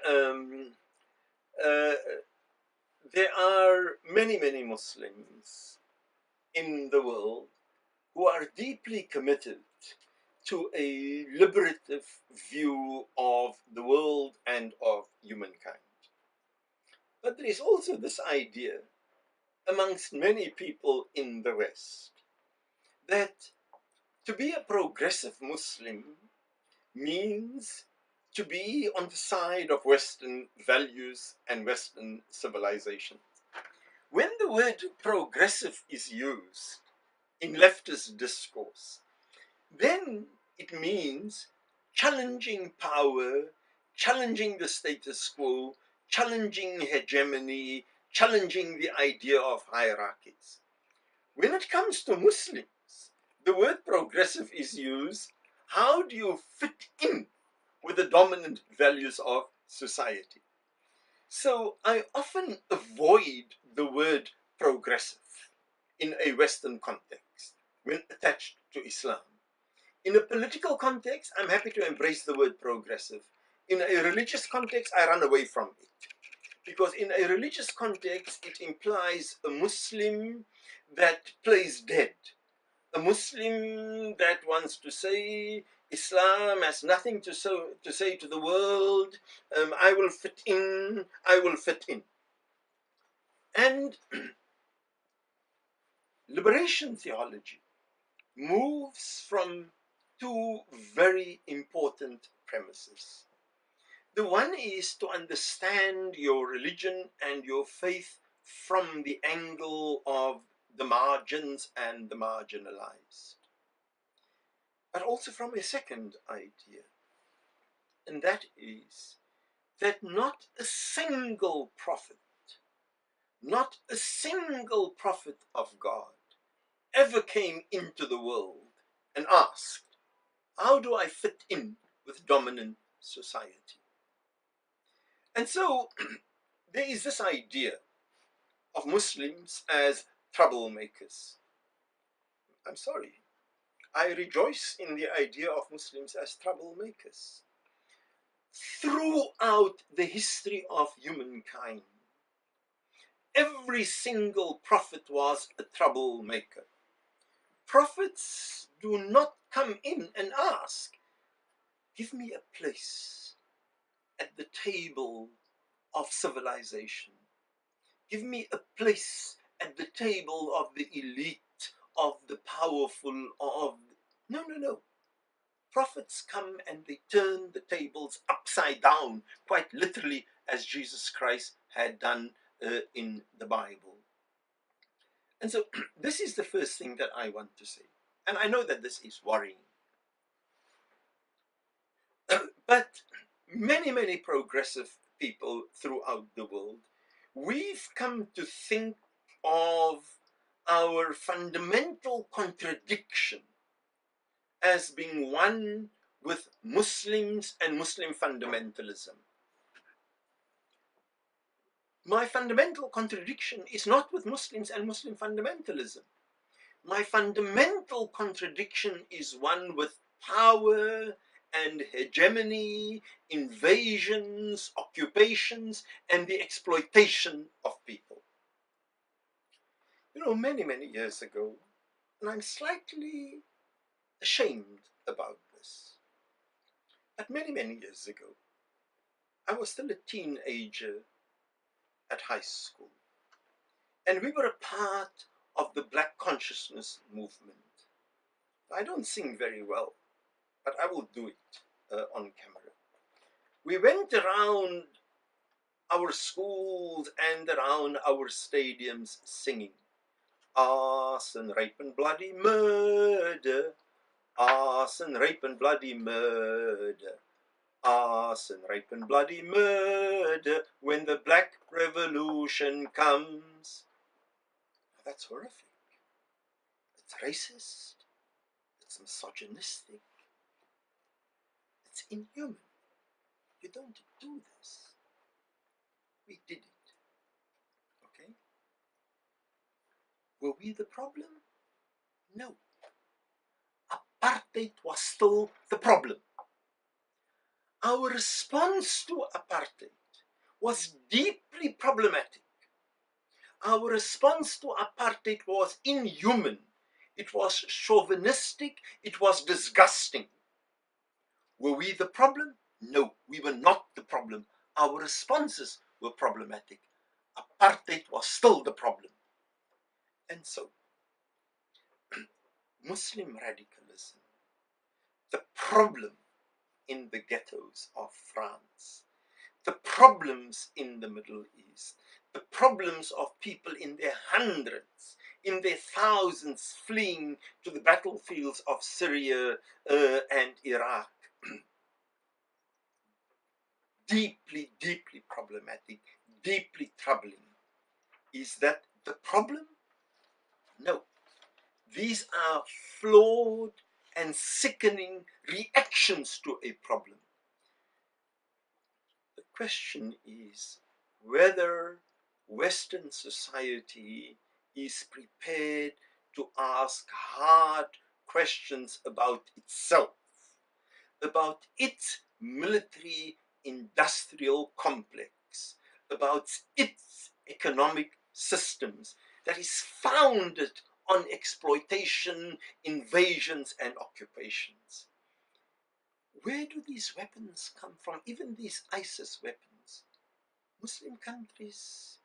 um, uh, there are many Muslims in the world who are deeply committed to a liberative view of the world and of humankind. But there is also this idea amongst many people in the West that to be a progressive Muslim means to be on the side of Western values and Western civilization. When the word progressive is used in leftist discourse, then it means challenging power, challenging the status quo, challenging hegemony, challenging the idea of hierarchies. When it comes to Muslims, the word progressive is used. How do you fit in with the dominant values of society? So I often avoid the word progressive in a Western context when attached to Islam. In a political context, I'm happy to embrace the word progressive. In a religious context, I run away from it. Because in a religious context, it implies a Muslim that plays dead. A Muslim that wants to say Islam has nothing to say to the world. I will fit in. I will fit in. And liberation theology moves from two very important premises. The one is to understand your religion and your faith from the angle of the margins and the marginalized, but also from a second idea, and that is that not a single prophet of God ever came into the world and asked, how do I fit in with dominant society? And so there is this idea of Muslims as troublemakers. I'm sorry. I rejoice in the idea of Muslims as troublemakers. Throughout the history of humankind, every single prophet was a troublemaker. Prophets do not come in and ask, give me a place at the table of civilization. Give me a place at the table of the elite, of the powerful, No. Prophets come and they turn the tables upside down, quite literally, as Jesus Christ had done in the Bible. And so this is the first thing that I want to say. And I know that this is worrying. But many progressive people throughout the world, we've come to think of our fundamental contradiction as being one with Muslims and Muslim fundamentalism. My fundamental contradiction is not with Muslims and Muslim fundamentalism. My fundamental contradiction is one with power and hegemony, invasions, occupations, and the exploitation of people. You know, many years ago, and I'm slightly ashamed about this, but many years ago, I was still a teenager at high school, and we were a part of the Black consciousness movement. I don't sing very well, but I will do it on camera. We went around our schools and around our stadiums singing, arson, rape and bloody murder, arson, rape and bloody murder, arson, rape and bloody murder, when the Black Revolution comes. That's horrific. It's racist. It's misogynistic. It's inhuman. You don't do this. We did it. Okay? Were we the problem? No. Apartheid was still the problem. our response to apartheid was deeply problematic. Our response to apartheid was inhuman. It was chauvinistic. It was disgusting. Were we the problem? No, we were not the problem. Our responses were problematic. Apartheid was still the problem. And so, Muslim radicalism, the problem in the ghettos of France, the problems in the Middle East, the problems of people in their hundreds, in their thousands fleeing to the battlefields of Syria and Iraq, deeply, deeply problematic, deeply troubling. Is that the problem? No. These are flawed and sickening reactions to a problem. The question is whether Western society is prepared to ask hard questions about itself, about its military industrial complex, about its economic systems that is founded on exploitation, invasions, and occupations. Where do these weapons come from? Even these ISIS weapons. Muslim countries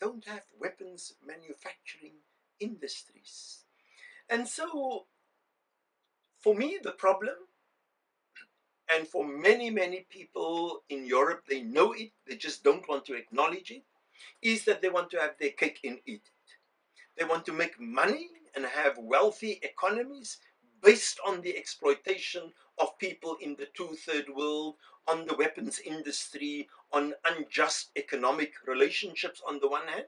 don't have weapons manufacturing industries. And so, for me, the problem, and for many, many people in Europe, they know it, they just don't want to acknowledge it, is that they want to have their cake and eat it. They want to make money and have wealthy economies based on the exploitation of people in the two-third world, on the weapons industry, on unjust economic relationships on the one hand,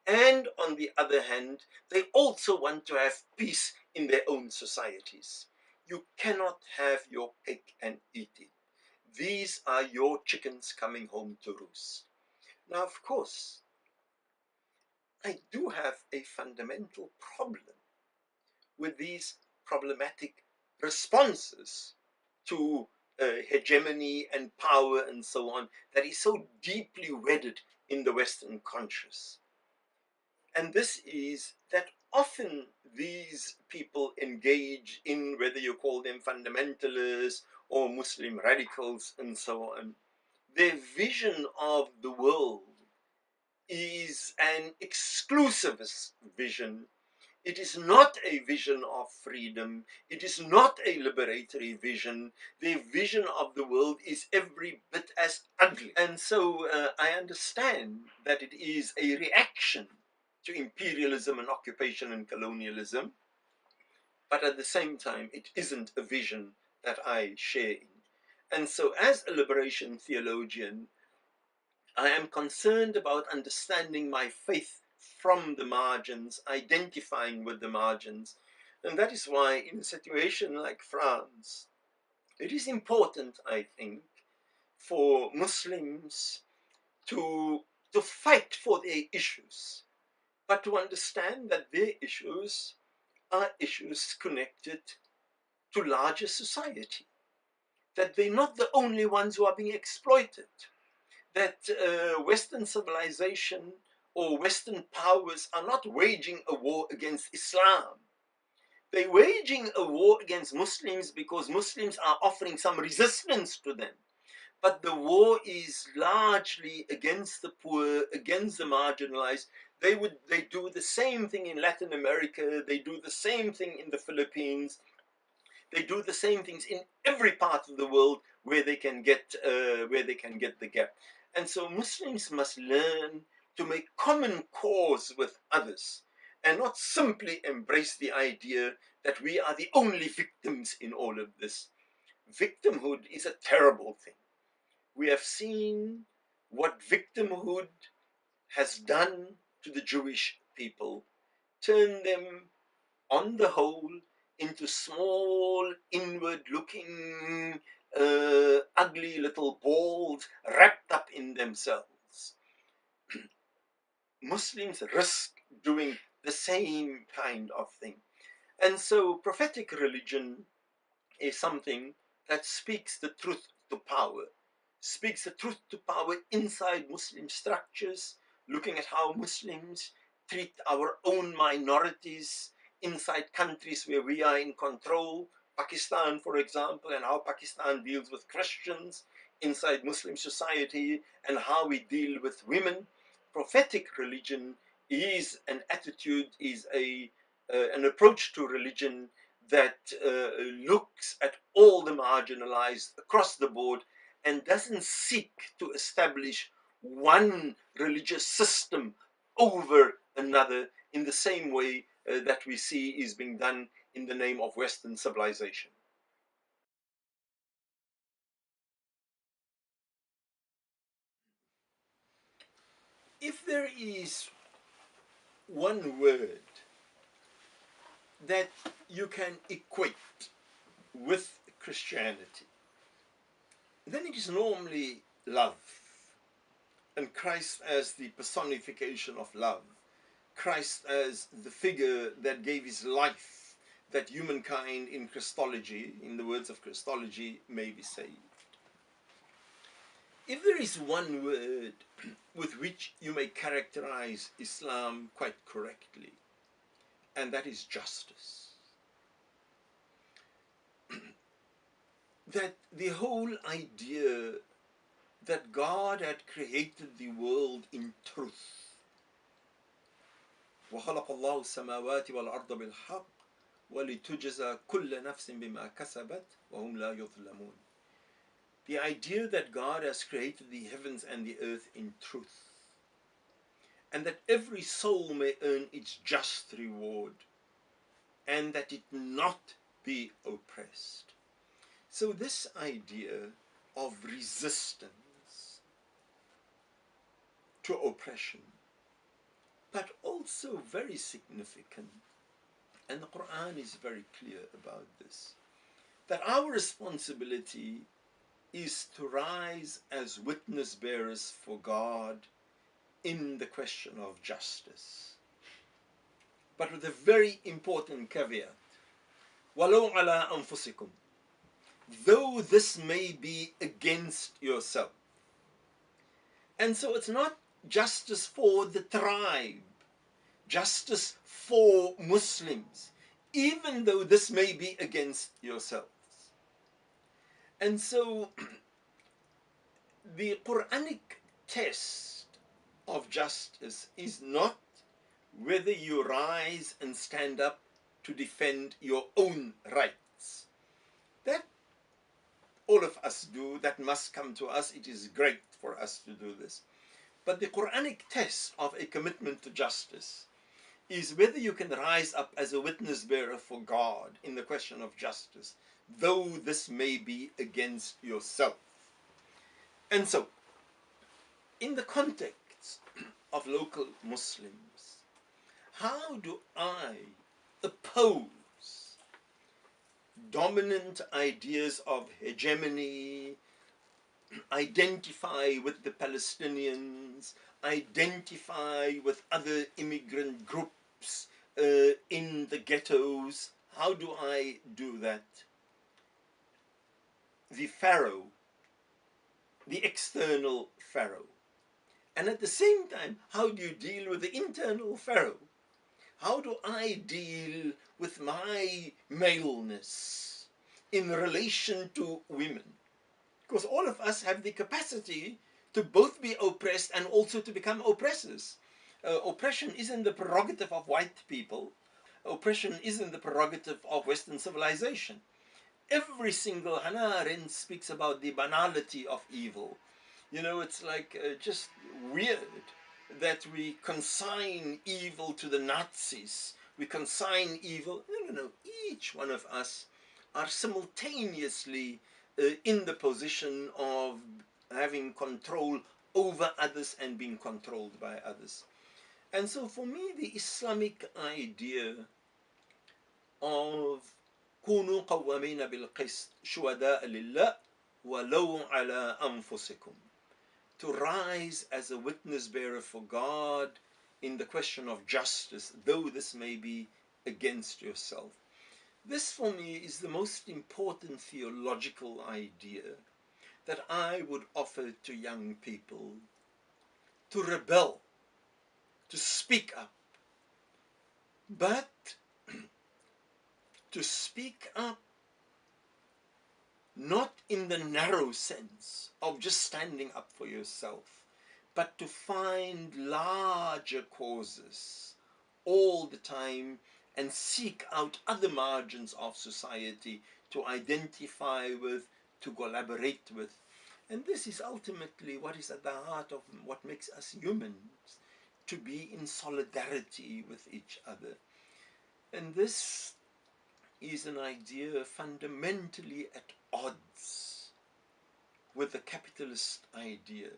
and on the other hand, they also want to have peace in their own societies. You cannot have your cake and eat it. These are your chickens coming home to roost. Now, of course, I do have a fundamental problem with these problematic responses to hegemony and power and so on that is so deeply wedded in the Western conscious. And this is that often these people engage in, whether you call them fundamentalists or Muslim radicals and so on, their vision of the world is an exclusivist vision. It is not a vision of freedom. It is not a liberatory vision. Their vision of the world is every bit as ugly. And so I understand that it is a reaction to imperialism and occupation and colonialism, but at the same time, it isn't a vision that I share in. And so as a liberation theologian, I am concerned about understanding my faith from the margins, identifying with the margins. And that is why in a situation like France, it is important, I think, for Muslims to fight for their issues, but to understand that their issues are issues connected to larger society, that they're not the only ones who are being exploited, that Western civilization or Western powers are not waging a war against Islam. They're waging a war against Muslims because Muslims are offering some resistance to them. But the war is largely against the poor, against the marginalized. They do the same thing in Latin America. They do the same thing in the Philippines. They do the same things in every part of the world where they can get the gap. And so Muslims must learn to make common cause with others and not simply embrace the idea that we are the only victims in all of this. Victimhood is a terrible thing. We have seen what victimhood has done to the Jewish people, turned them, on the whole, into small, inward-looking, ugly little balls wrapped up in themselves. Muslims risk doing the same kind of thing. And so prophetic religion is something that speaks the truth to power, speaks the truth to power inside Muslim structures, looking at how Muslims treat our own minorities inside countries where we are in control, Pakistan, for example, and how Pakistan deals with Christians inside Muslim society, and how we deal with women. Prophetic religion is an attitude, is an approach to religion that looks at all the marginalized across the board and doesn't seek to establish one religious system over another in the same way that we see is being done in the name of Western civilization. If there is one word that you can equate with Christianity, then it is normally love, and Christ as the personification of love, Christ as the figure that gave his life that humankind in Christology, in the words of Christology, may be saved. If there is one word with which you may characterize Islam quite correctly, and that is justice. That the whole idea that God had created the world in truth. وَخَلَقَ اللَّهُ السَّمَاوَاتِ وَالْأَرْضَ بِالْحَقِّ وَلِتُجْزَى كُلَّ نَفْسٍ بِمَا كَسَبَتْ وَهُمْ لَا يُظْلَمُونَ. The idea that God has created the heavens and the earth in truth, and that every soul may earn its just reward, and that it not be oppressed. So this idea of resistance to oppression, but also very significant, and the Quran is very clear about this, that our responsibility is to rise as witness bearers for God in the question of justice. But with a very important caveat, وَلَوْ عَلَىٰ أَنفُسِكُمْ, though this may be against yourself. And so it's not justice for the tribe, justice for Muslims, even though this may be against yourselves. And so the Quranic test of justice is not whether you rise and stand up to defend your own rights. That all of us do, that must come to us. It is great for us to do this. But the Quranic test of a commitment to justice is whether you can rise up as a witness bearer for God in the question of justice, though this may be against yourself. And so, in the context of local Muslims, how do I oppose dominant ideas of hegemony, identify with the Palestinians, identify with other immigrant groups in the ghettos? How do I do that? The Pharaoh, the external Pharaoh. And at the same time, how do you deal with the internal Pharaoh? How do I deal with my maleness in relation to women? Because all of us have the capacity to both be oppressed and also to become oppressors. Oppression isn't the prerogative of white people. Oppression isn't the prerogative of Western civilization. Every single Hannah Arendt speaks about the banality of evil. You know, it's like just weird that we consign evil to the Nazis. We consign evil. No. Each one of us are simultaneously in the position of having control over others and being controlled by others. And so for me, the Islamic idea of كونوا قوامين بالقسط شهداء لله ولو على أنفسكم, to rise as a witness bearer for God in the question of justice, though this may be against yourself. This for me is the most important theological idea that I would offer to young people: to rebel, to speak up, but to speak up not in the narrow sense of just standing up for yourself, but to find larger causes all the time and seek out other margins of society to identify with, to collaborate with. And this is ultimately what is at the heart of what makes us humans, to be in solidarity with each other. And this is an idea fundamentally at odds with the capitalist idea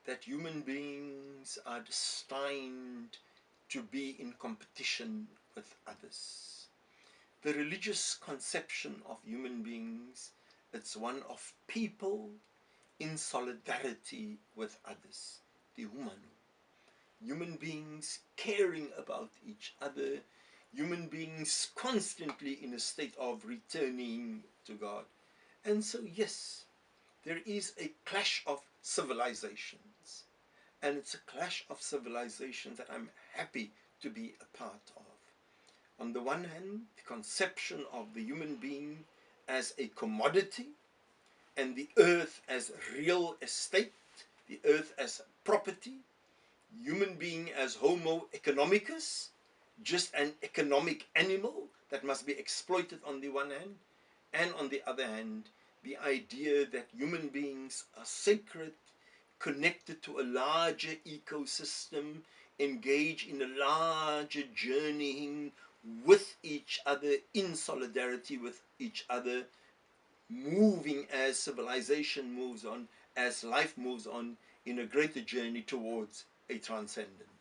that human beings are destined to be in competition with others. The religious conception of human beings, it's one of people in solidarity with others, the humano. Human beings caring about each other, human beings constantly in a state of returning to God. And so, yes, there is a clash of civilizations, and it's a clash of civilizations that I'm happy to be a part of. On the one hand, the conception of the human being as a commodity, and the earth as real estate, the earth as property, human being as Homo economicus, just an economic animal that must be exploited on the one hand, and on the other hand, the idea that human beings are sacred, connected to a larger ecosystem, engage in a larger journeying with each other, in solidarity with each other, moving as civilization moves on, as life moves on, in a greater journey towards a transcendence.